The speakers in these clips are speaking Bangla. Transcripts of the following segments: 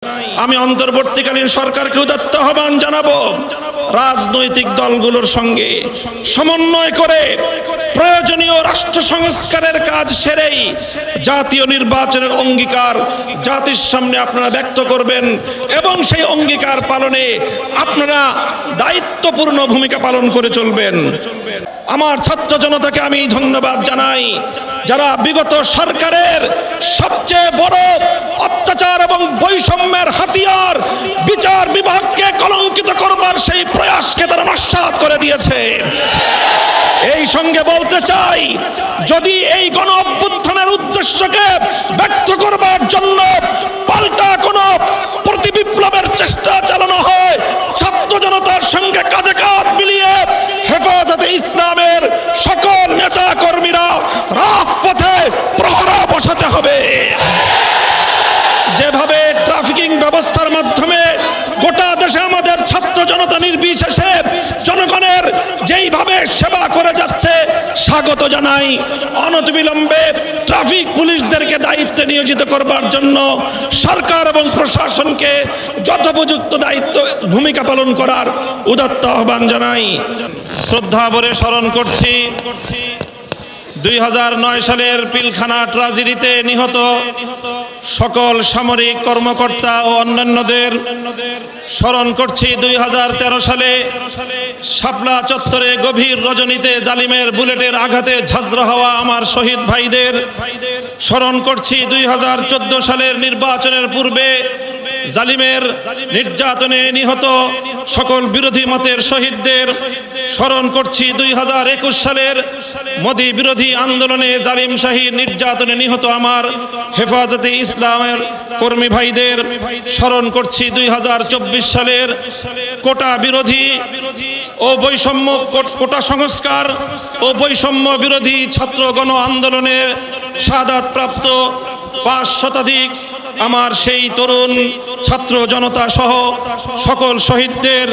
আমি অন্তর্বর্তীকালীন সরকারকে উদাত্ত আহ্বান জানাবো, রাজনৈতিক দলগুলোর সঙ্গে সমন্বয় করে প্রয়োজনীয় রাষ্ট্র সংস্কারের কাজ সেরেই জাতীয় নির্বাচনের অঙ্গীকার জাতির সামনে আপনারা ব্যক্ত করবেন এবং সেই অঙ্গীকার পালনে আপনারা দায়িত্বপূর্ণ ভূমিকা পালন করে চলবেন। আমার ছাত্র জনতাকে আমি ধন্যবাদ জানাই, যারা বিগত সরকারের সবচেয়ে বড় অত্যাচার এবং বৈষম্যের হাতিয়ার বিচার বিভাগকে কলঙ্কিত করবার সেই প্রয়াসকে তারা নস্যাৎ করে দিয়েছে। এই সঙ্গে বলতে চাই, যদি এই গণ অভ্যুত্থানের উদ্দেশ্যকে ব্যক্ত করবার জন্য পাল্টা কোনো প্রতিবিপ্লবের চেষ্টা চালানো হয়, ছাত্র জনতার সঙ্গে কাঁধে কাঁধ মিলিয়ে হেফাজতে ইসলামের সকল নেতা কর্মীরা রাজপথে প্রহরা বসাতে হবে। যেভাবে ট্রাফিকিং ব্যবস্থার মাধ্যমে গোটা দেশে আমাদের ছাত্র জনতা নির্বিশেষে জনগণের যেইভাবে সেবা করে যাচ্ছে, স্বাগত জানাই। অনতিবিলম্বে ট্রাফিক পুলিশদেরকে দায়িত্বে নিয়োজিত করবার জন্য সরকার এবং প্রশাসনকে যথোপযুক্ত দায়িত্ব ভূমিকা পালন করার উদাত্ত আহ্বান জানাই। শ্রদ্ধা ভরে স্মরণ করছি 2009 সালের পিলখানা ট্র্যাজেডিতে নিহত সকল সামরিক কর্মকর্তা ও অন্যান্যদের। স্মরণ করছি 2013 সালে শাপলা চত্বরে গভীর রজনীতে জালিমের বুলেটের আঘাতে ঝাঁঝরা হওয়া আমার শহীদ ভাইদের। স্মরণ করছি 2014 সালের নির্বাচনের পূর্বে জালিমের নির্যাতনে নিহত সকল বিরোধী মতের শহীদদের। স্মরণ করছি 2021 সালের মোদি বিরোধী আন্দোলনে জালিম শাহীর নির্যাতনে নিহত আমার হেফাজতে ইসলামের কর্মী ভাইদের। স্মরণ করছি 2024 সালের কোটা বিরোধী ও বৈষম্য কোটা সংস্কার ও বৈষম্য বিরোধী ছাত্র গণ আন্দোলনের শাহাদাত প্রাপ্ত 5 শতাধিক আমার সেই তরুণ ছাত্র জনতা সহ সকল শহীদদের,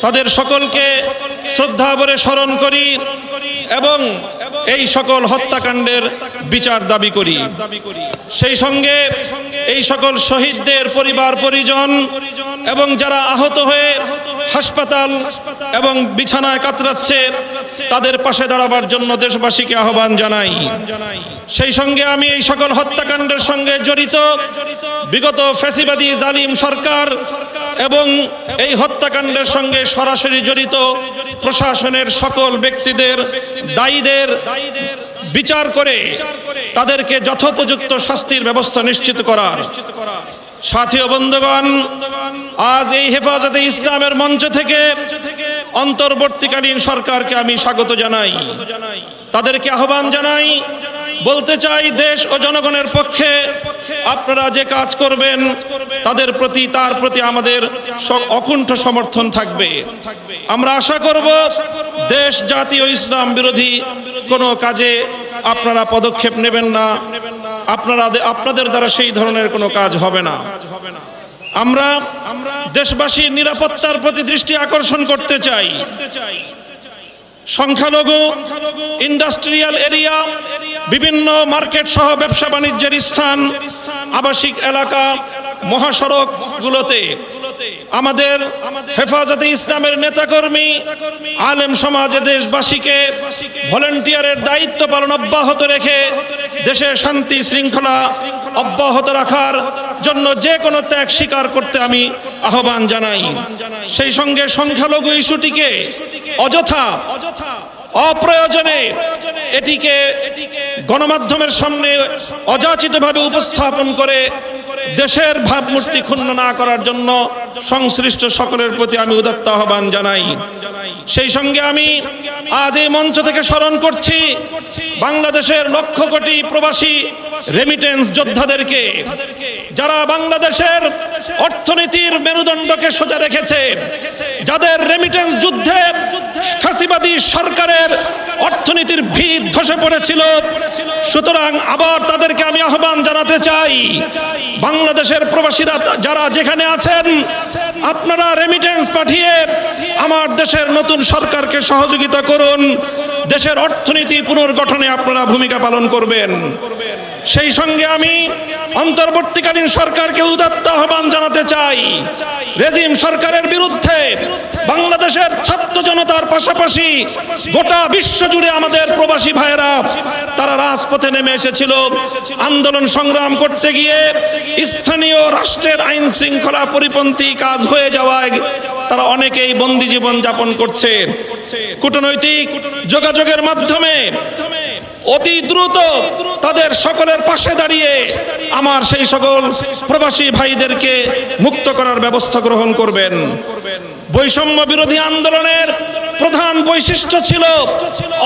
তাদের সকলকে শ্রদ্ধা ভরে স্মরণ করি এবং এই সকল হত্যাকাণ্ডের বিচার দাবি করি। সেই সঙ্গে এই সকল শহীদদের পরিবার পরিজন এবং যারা আহত হয়ে হাসপাতাল এবং বিছানায় কাতরাচ্ছে, তাদের পাশে দাঁড়াবার জন্য দেশবাসীকে আহ্বান জানাই। সেই সঙ্গে আমি এই সকল হত্যাকাণ্ডের সঙ্গে জড়িত বিগত ফ্যাসিবাদী জালিম সরকার এবং এই হত্যাকাণ্ডের সঙ্গে সরাসরি জড়িত প্রশাসনের সকল ব্যক্তিদের, দায়ীদের বিচার করে তাদেরকে যথোপযুক্ত শাস্তির ব্যবস্থা নিশ্চিত করার। সাথী ও বন্ধুগণ, আজ এই হেফাজতে ইসলামের মঞ্চ থেকে অন্তর্বর্তীকালীন সরকারকে আমি স্বাগত জানাই, তাদেরকে আহ্বান জানাই। বলতে চাই, দেশ ও জনগণের পক্ষে আপনারা যে কাজ করবেন তার প্রতি আমাদের অকুণ্ঠ সমর্থন থাকবে। আমরা আশা করব দেশ, জাতি ও ইসলাম বিরোধী কোনো কাজে আপনারা পদক্ষেপ নেবেন না, আপনাদের দ্বারা সেই ধরনের কোনো কাজ হবে না। আমরা দেশবাসীর নিরাপত্তার প্রতি দৃষ্টি আকর্ষণ করতে চাই। সংখ্যালঘু ইন্ডাস্ট্রিয়াল এরিয়া, বিভিন্ন মার্কেট সহ ব্যবসা বাণিজ্যের স্থান, আবাসিক এলাকা, মহাসড়ক গুলোতে আমাদের হেফাজতে ইসলামের নেতাকর্মী, আলেম সমাজে দেশবাসীকে ভলেন্টিয়ারের দায়িত্ব পালন অব্যাহত রেখে দেশে শান্তি শৃঙ্খলা অব্যাহত রাখার জন্য যে কোনো ত্যাগ স্বীকার করতে আমি আহ্বান জানাই। সেই সঙ্গে সংখ্যালঘু ইস্যুটিকে অযথা অপ্রয়োজনে এটিকে গণমাধ্যমের সামনে অযাচিতভাবে উপস্থাপন করে দেশের ভাবমূর্তি ক্ষুণ্ণ না করার জন্য সংশ্লিষ্ট সকলের প্রতি আমি উদাত্ত আহ্বান জানাই। সেই সঙ্গে আমি আজ এই মঞ্চ থেকে স্মরণ করছি বাংলাদেশের লক্ষ কোটি প্রবাসী রেমিটেন্স যোদ্ধাদেরকে, যারা বাংলাদেশের অর্থনীতির মেরুদণ্ডকে সোজা রেখেছে, যাদের রেমিটেন্স যুদ্ধে ফ্যাসিবাদী সরকারের অর্থনীতির ভিত ধসে পড়েছিল। সুতরাং আবার তাদেরকে আমি আহ্বান জানাতে চাই, বাংলাদেশের প্রবাসীরা যারা যেখানে আছেন, আপনারা রেমিটেন্স পাঠিয়ে আমার দেশের নতুন সরকারকে সহযোগিতা করুন। দেশের অর্থনীতি পুনর্গঠনে আপনারা ভূমিকা পালন করবেন। সেই সঙ্গে আমি অন্তর্বর্তীকালীন সরকারকে উদাত্ত আহ্বান জানাতে চাই, রেজিম সরকারের বিরুদ্ধে বাংলাদেশের ছাত্র জনতার পাশাপাশি গোটা বিশ্ব জুড়ে আমাদের প্রবাসী ভাইয়েরা তারা রাজপথে নেমে এসেছিল। আন্দোলন সংগ্রাম করতে গিয়ে স্থানীয় রাষ্ট্রের আইন শৃঙ্খলা পরিপন্থী কাজ হয়ে যাওয়ায় তারা অনেকেই বন্দী জীবন যাপন করছে। কূটনৈতিক যোগাযোগের মাধ্যমে অতি দ্রুত তাদের সকলের পাশে দাঁড়িয়ে আমার সেই সকল প্রবাসী ভাইদেরকে মুক্ত করার ব্যবস্থা গ্রহণ করবেন। বৈষম্য বিরোধী আন্দোলনের প্রধান বৈশিষ্ট্য ছিল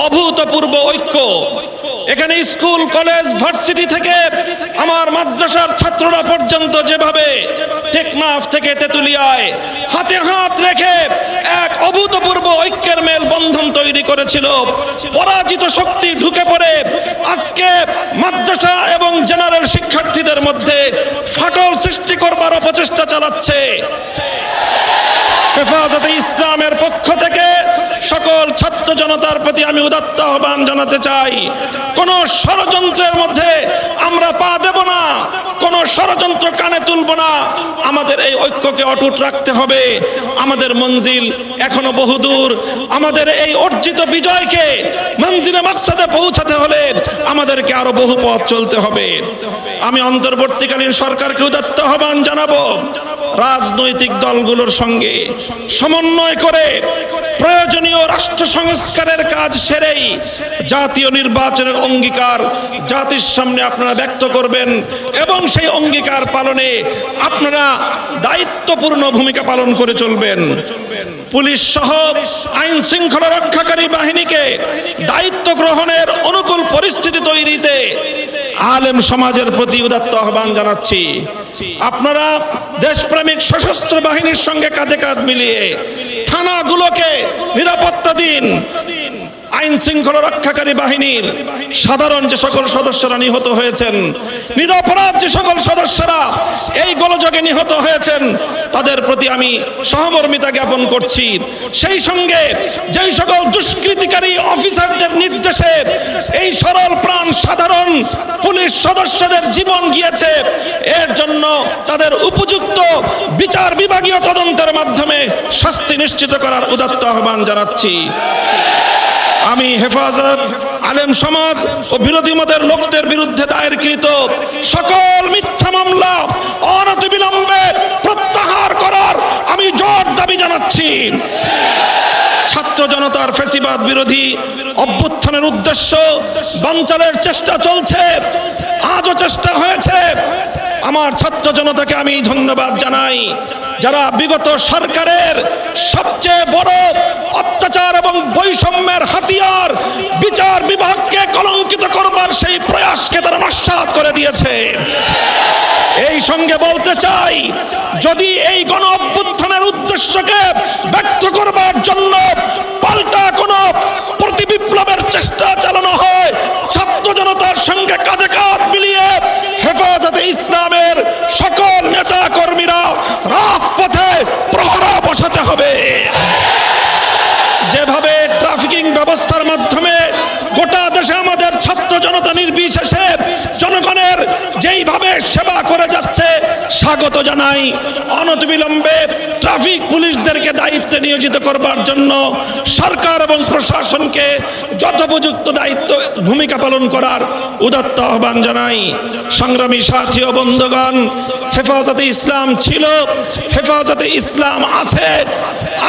অভূতপূর্ব ঐক্য। এখানে স্কুল, কলেজ, ভার্সিটি থেকে আমার মাদ্রাসার ছাত্ররা পর্যন্ত যেভাবে টেকনাফ থেকে তেতুলিয়ায় হাতে হাত রেখে এক অভূতপূর্ব ঐক্যের মেল বন্ধন তৈরি করেছিল, পরাজিত শক্তি ঢুকে পড়ে আজকে মাদ্রাসা এবং জেনারেল শিক্ষার্থীদের মধ্যে ফাটল সৃষ্টি করবার অপচেষ্টা চালাচ্ছে। হেফাজতে ইসলামের পক্ষ থেকে সকল ছাত্র জনতার প্রতি আমি উদাত্ত আহ্বান জানাতে চাই, কোন ষড়যন্ত্রের মধ্যে আমরা পা দেব না, কোন ষড়যন্ত্র কানে তুলব না। আমাদের এই ঐক্যকে অটুট রাখতে হবে। আমাদের মঞ্জিল এখনো বহুদূর। আমাদের এই অর্জিত বিজয়কে মঞ্জিলে মাকসাদে পৌঁছাতে হলে আমাদেরকে আরো বহু পথ চলতে হবে। আমি অন্তর্বর্তীকালীন সরকারকে উদাত্ত আহ্বান জানাবো, রাজনৈতিক দলগুলোর সঙ্গে সমন্বয় করে প্রয়োজনীয় রাষ্ট্র সংস্কারের কাজ সেরেই জাতীয় নির্বাচনের অঙ্গীকার জাতির সামনে আপনারা ব্যক্ত করবেন এবং সেই অঙ্গীকার পালনে আপনারা দায়িত্বপূর্ণ ভূমিকা পালন করে চলবেন। পুলিশ সহ আইন শৃঙ্খলা রক্ষাকারী বাহিনীকে দায়িত্ব গ্রহণের অনুকূল পরিস্থিতি তৈরিতে আলেম সমাজের প্রতি উদাত্ত আহ্বান জানাচ্ছি। আপনারা দেশপ্রেমিক সশস্ত্র বাহিনীর সঙ্গে কাঁধে কাঁধ মিলিয়ে থানাগুলোকে নিরাপত্তা দিন। আইন শৃঙ্খলা রক্ষাকারী বাহিনীর সাধারণ যে সকল সদস্যরা নিহত হয়েছেন, নিরপরাধ যে সকল সদস্যরা এই গোলযোগে নিহত হয়েছেন, তাদের প্রতি আমি সহমর্মিতা জ্ঞাপন করছি। সেই সঙ্গে যেই সকল দুষ্কৃতিকারী অফিসারদের নির্দেশে এই সরল প্রাণ সাধারণ পুলিশ সদস্যদের জীবন গিয়েছে, এর জন্য তাদের উপযুক্ত বিচার বিভাগীয় তদন্তের মাধ্যমে শাস্তি নিশ্চিত করার উদাত্ত আহ্বান জানাচ্ছি। আমি হেফাজত, আলেম সমাজ ও বিরোধী মতের লোকদের বিরুদ্ধে দায়েরকৃত সকল মিথ্যা মামলা অনতিবিলম্বে প্রত্যাহার করার আমি জোর দাবি জানাচ্ছি। ছাত্র জনতার ফ্যাসিবাদ বিরোধী অভ্যুত্থানের উদ্দেশ্য বানচালের চেষ্টা চলছে, আজও চেষ্টা হয়েছে। আমার ছাত্র জনতাকে আমি ধন্যবাদ জানাই, যারা বিগত সরকারের সবচেয়ে বড় অত্যাচার এবং বৈষম্যের হাতিয়ার বিচার বিভাগকে কলঙ্কিত করবার সেই প্রয়াসকে তারা নস্যাৎ করে দিয়েছে। এই সঙ্গে বলতে চাই, যদি এই গণ অভ্যুত্থানের উদ্দেশ্যকে ব্যর্থ করবার জন্য পাল্টা কোনো প্রতিবিপ্লবের চেষ্টা চালানো হয়, ছাত্র জনতার সঙ্গে কাঁধে কাঁধ মিলিয়ে হেফাজতে ইসলামের সকল নেতা কর্মীরা রাজপথে প্রহরা বসাতে হবে। যেভাবে ট্রাফিকিং ব্যবস্থার মাধ্যমে গোটা দেশে আমাদের ছাত্র জনতা নির্বিশেষে জনগণের যেইভাবে সেবা করে যাচ্ছে, স্বাগত জানাই। অনতিবিলম্বে ট্রাফিক পুলিশদেরকে দায়িত্বে নিয়োজিত করবার জন্য সরকার এবং প্রশাসনকে যথোপযুক্ত দায়িত্ব ভূমিকা পালন করার উদাত্ত আহ্বান জানাই। সংগ্রামী সাথী ও বন্ধুগণ, হেফাজতে ইসলাম ছিল, হেফাজতে ইসলাম আছে।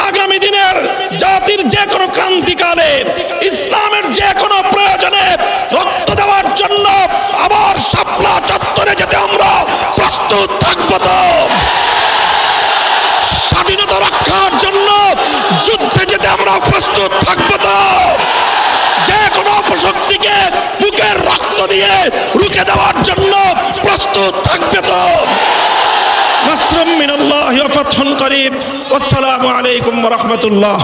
আগামী দিনের জাতির যে কোনো ক্রান্তিকালে ইসলামের যে কোনো প্রয়োজনে রক্ত দেওয়ার জন্য আবার শাপলা চত্বরে যেতে আমরা প্রস্তুত থাকবো। তো স্বাধীনতা রক্ষার জন্য যুদ্ধে যেতে আমরা প্রস্তুত থাকবো। তো যে কোনো অপশক্তিকে বুকের রক্ত দিয়ে রুখে দেওয়ার জন্য প্রস্তুত থাকবে। তো নাসরুম মিনাল্লাহি ওয়া ফাতহুন করিব। আসসালামু আলাইকুম ওয়া রাহমাতুল্লাহ।